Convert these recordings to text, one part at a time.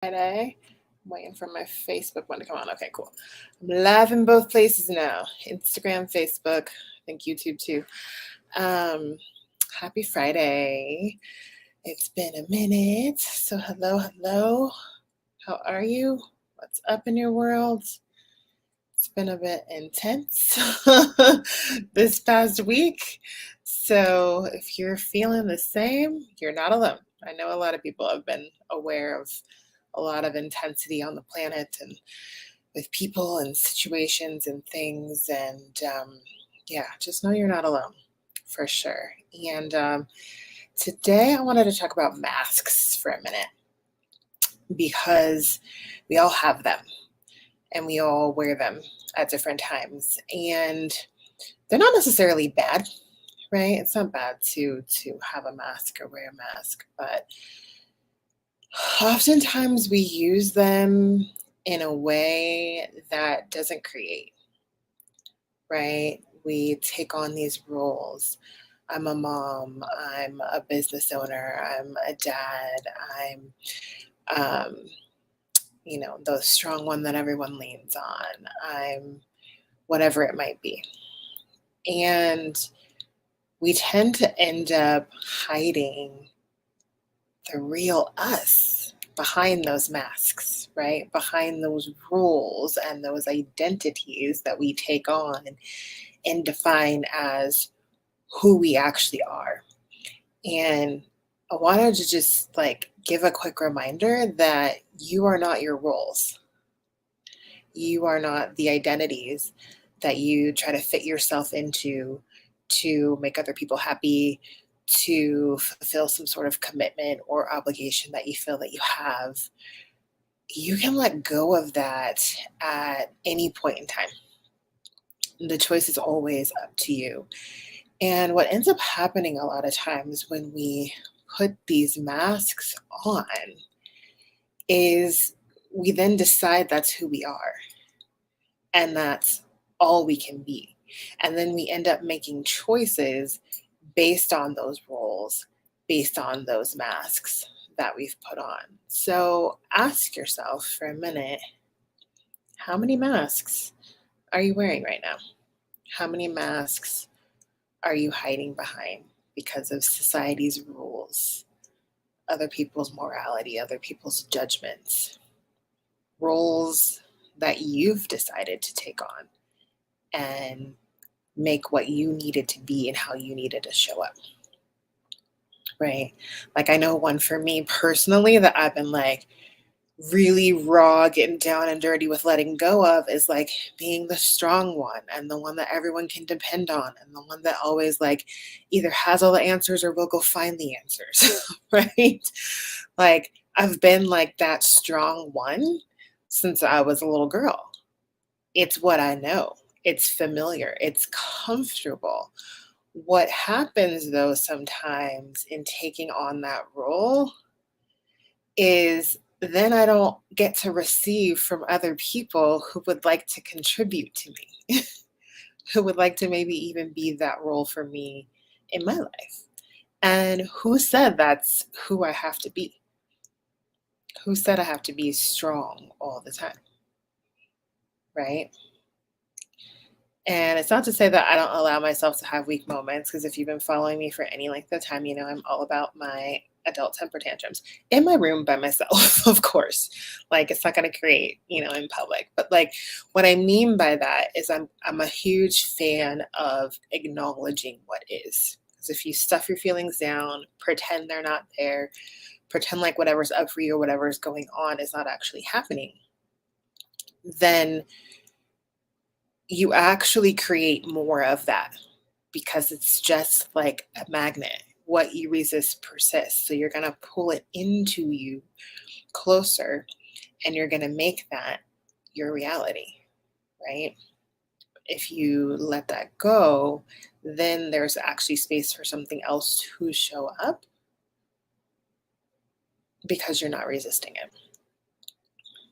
Friday. I'm waiting for my Facebook one to come on. Okay, cool. I'm live in both places now. Instagram, Facebook, I think YouTube too. Happy Friday. It's been a minute. So hello. How are you? What's up in your world? It's been a bit intense this past week. So if you're feeling the same, you're not alone. I know a lot of people have been aware of a lot of intensity on the planet and with people and situations and things. And yeah, just know you're not alone for sure. And today I wanted to talk about masks for a minute because we all have them and we all wear them at different times. And they're not necessarily bad, right? It's not bad to have a mask or wear a mask, but oftentimes we use them in a way that doesn't create, right? We take on these roles. I'm a mom, I'm a business owner, I'm a dad, I'm um, the strong one that everyone leans on. I'm whatever it might be. And we tend to end up hiding the real us behind those masks, right? Behind those rules and those identities that we take on and define as who we actually are. And I wanted to just give a quick reminder that you are not your roles. You are not the identities that you try to fit yourself into to make other people happy, to fulfill some sort of commitment or obligation that you feel that you have. You can let go of that at any point in time. The choice is always up to you. And what ends up happening a lot of times when we put these masks on is we then decide that's who we are and that's all we can be. And then we end up making choices based on those roles, based on those masks that we've put on. So ask yourself for a minute, how many masks are you wearing right now? How many masks are you hiding behind because of society's rules, other people's morality, other people's judgments, roles that you've decided to take on and make what you needed to be and how you needed to show up, right? I know one for me personally that I've been really raw, getting down and dirty with letting go of is being the strong one and the one that everyone can depend on and the one that always either has all the answers or will go find the answers, right? I've been that strong one since I was a little girl. It's what I know. It's familiar. It's comfortable. What happens though sometimes in taking on that role is then I don't get to receive from other people who would like to contribute to me, who would like to maybe even be that role for me in my life. And who said that's who I have to be? Who said I have to be strong all the time? Right? And it's not to say that I don't allow myself to have weak moments, because if you've been following me for any length of time, you know I'm all about my adult temper tantrums in my room by myself, of course. It's not going to create, in public. But what I mean by that is I'm a huge fan of acknowledging what is. Because if you stuff your feelings down, pretend they're not there, pretend like whatever's up for you or whatever's going on is not actually happening, then you actually create more of that because it's just like a magnet. What you resist persists. So you're going to pull it into you closer and you're going to make that your reality, right? If you let that go, then there's actually space for something else to show up because you're not resisting it,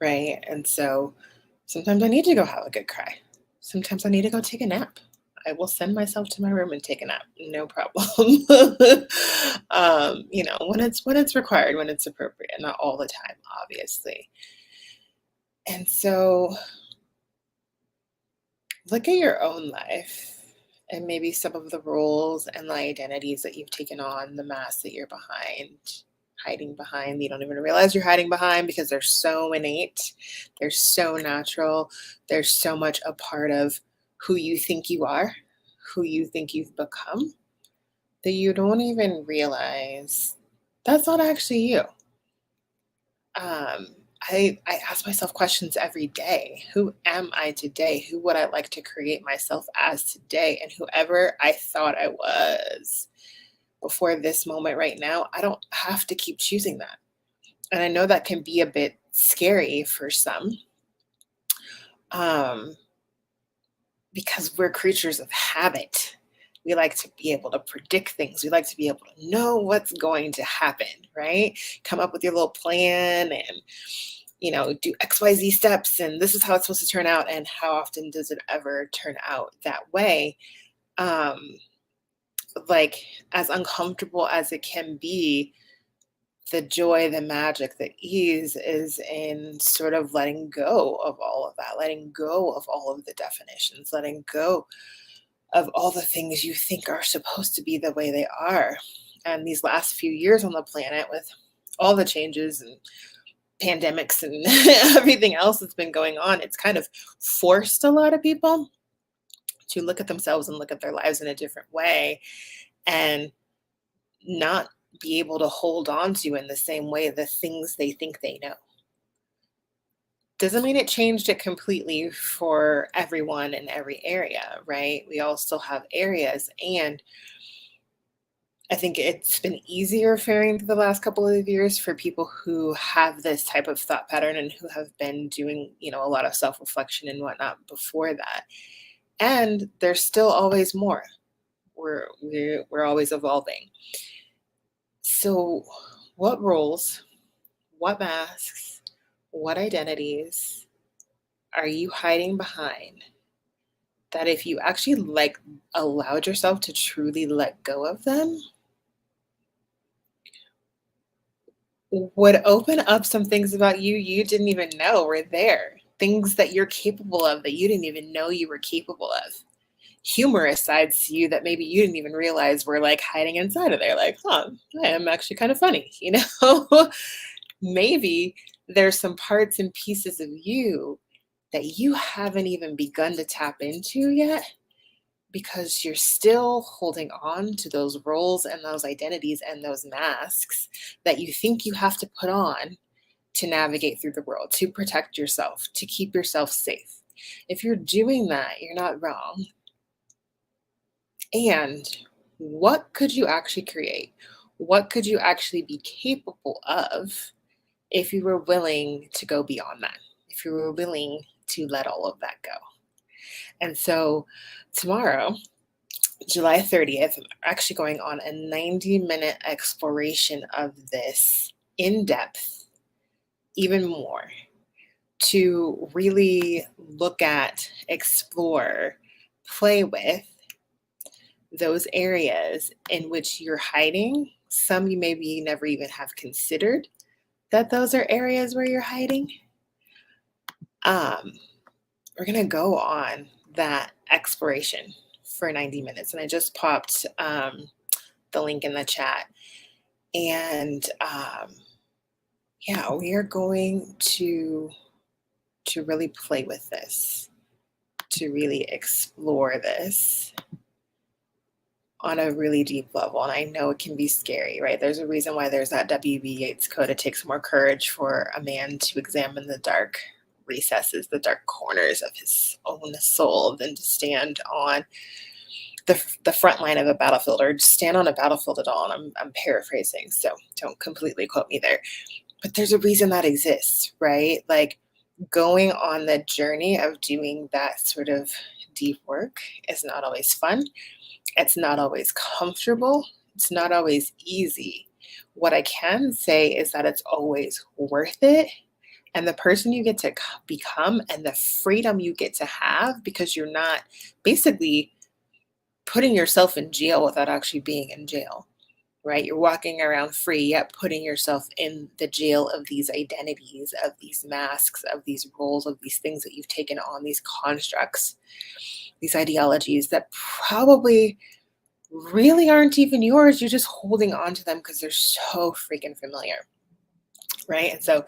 right? And so sometimes I need to go have a good cry. Sometimes I need to go take a nap. I will send myself to my room and take a nap, no problem. When it's required, when it's appropriate, not all the time, obviously. And so look at your own life and maybe some of the roles and the identities that you've taken on, the mask that you're hiding behind. You don't even realize you're hiding behind because they're so innate, they're so natural, they're so much a part of who you think you are, who you think you've become, that you don't even realize that's not actually you. Um, I ask myself questions every day. Who am I today? Who would I like to create myself as today? And whoever I thought I was before this moment right now, I don't have to keep choosing that. And I know that can be a bit scary for some, um, because we're creatures of habit. We like to be able to predict things. We like to be able to know what's going to happen, right? Come up with your little plan and, do XYZ steps, and this is how it's supposed to turn out. And how often does it ever turn out that way? Um, like, as uncomfortable as it can be, the joy, the magic, the ease is in sort of letting go of all of that, letting go of all of the definitions, letting go of all the things you think are supposed to be the way they are. And these last few years on the planet, with all the changes and pandemics and everything else that's been going on, it's kind of forced a lot of people to look at themselves and look at their lives in a different way and not be able to hold on to in the same way the things they think they know. Doesn't mean it changed it completely for everyone in every area, right? We all still have areas. And I think it's been easier faring through the last couple of years for people who have this type of thought pattern and who have been doing, a lot of self reflection and whatnot before that. And there's still always more. We're always evolving. So, what roles, what masks, what identities are you hiding behind that if you actually allowed yourself to truly let go of them, would open up some things about you didn't even know were there. Things that you're capable of that you didn't even know you were capable of. Humorous sides to you that maybe you didn't even realize were like hiding inside of there. Like, huh, I am actually kind of funny, Maybe there's some parts and pieces of you that you haven't even begun to tap into yet because you're still holding on to those roles and those identities and those masks that you think you have to put on to navigate through the world, to protect yourself, to keep yourself safe. If you're doing that, you're not wrong. And what could you actually create? What could you actually be capable of if you were willing to go beyond that? If you were willing to let all of that go? And so tomorrow, July 30th, I'm actually going on a 90-minute exploration of this in depth, even more, to really look at, explore, play with those areas in which you're hiding. Some you maybe never even have considered that those are areas where you're hiding. We're going to go on that exploration for 90 minutes. And I just popped the link in the chat. And yeah, we are going to really play with this, to really explore this on a really deep level. And I know it can be scary, right? There's a reason why there's that W.B. Yeats quote: it takes more courage for a man to examine the dark recesses, the dark corners of his own soul, than to stand on the front line of a battlefield, or stand on a battlefield at all. And I'm paraphrasing, so don't completely quote me there. But there's a reason that exists, right? Like, going on the journey of doing that sort of deep work is not always fun. It's not always comfortable. It's not always easy. What I can say is that it's always worth it. And the person you get to become and the freedom you get to have, because you're not basically putting yourself in jail without actually being in jail, right? You're walking around free, yet putting yourself in the jail of these identities, of these masks, of these roles, of these things that you've taken on, these constructs, these ideologies that probably really aren't even yours. You're just holding on to them because they're so freaking familiar, right? And so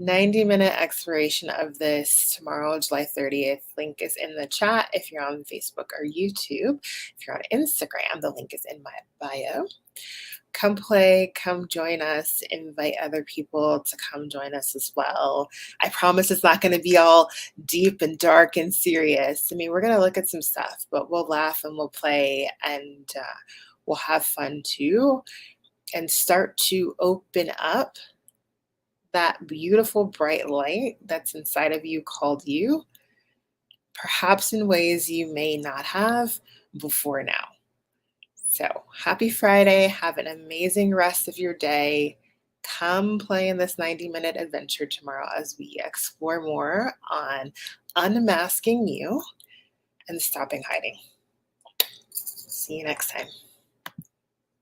90-minute exploration of this tomorrow, July 30th. Link is in the chat if you're on Facebook or YouTube. If you're on Instagram, the link is in my bio. Come play, come join us, invite other people to come join us as well. I promise it's not going to be all deep and dark and serious. I mean, we're going to look at some stuff, but we'll laugh and we'll play and we'll have fun too and start to open up that beautiful bright light that's inside of you called you, perhaps in ways you may not have before now. So happy Friday. Have an amazing rest of your day. Come play in this 90-minute adventure tomorrow as we explore more on unmasking you and stopping hiding. See you next time.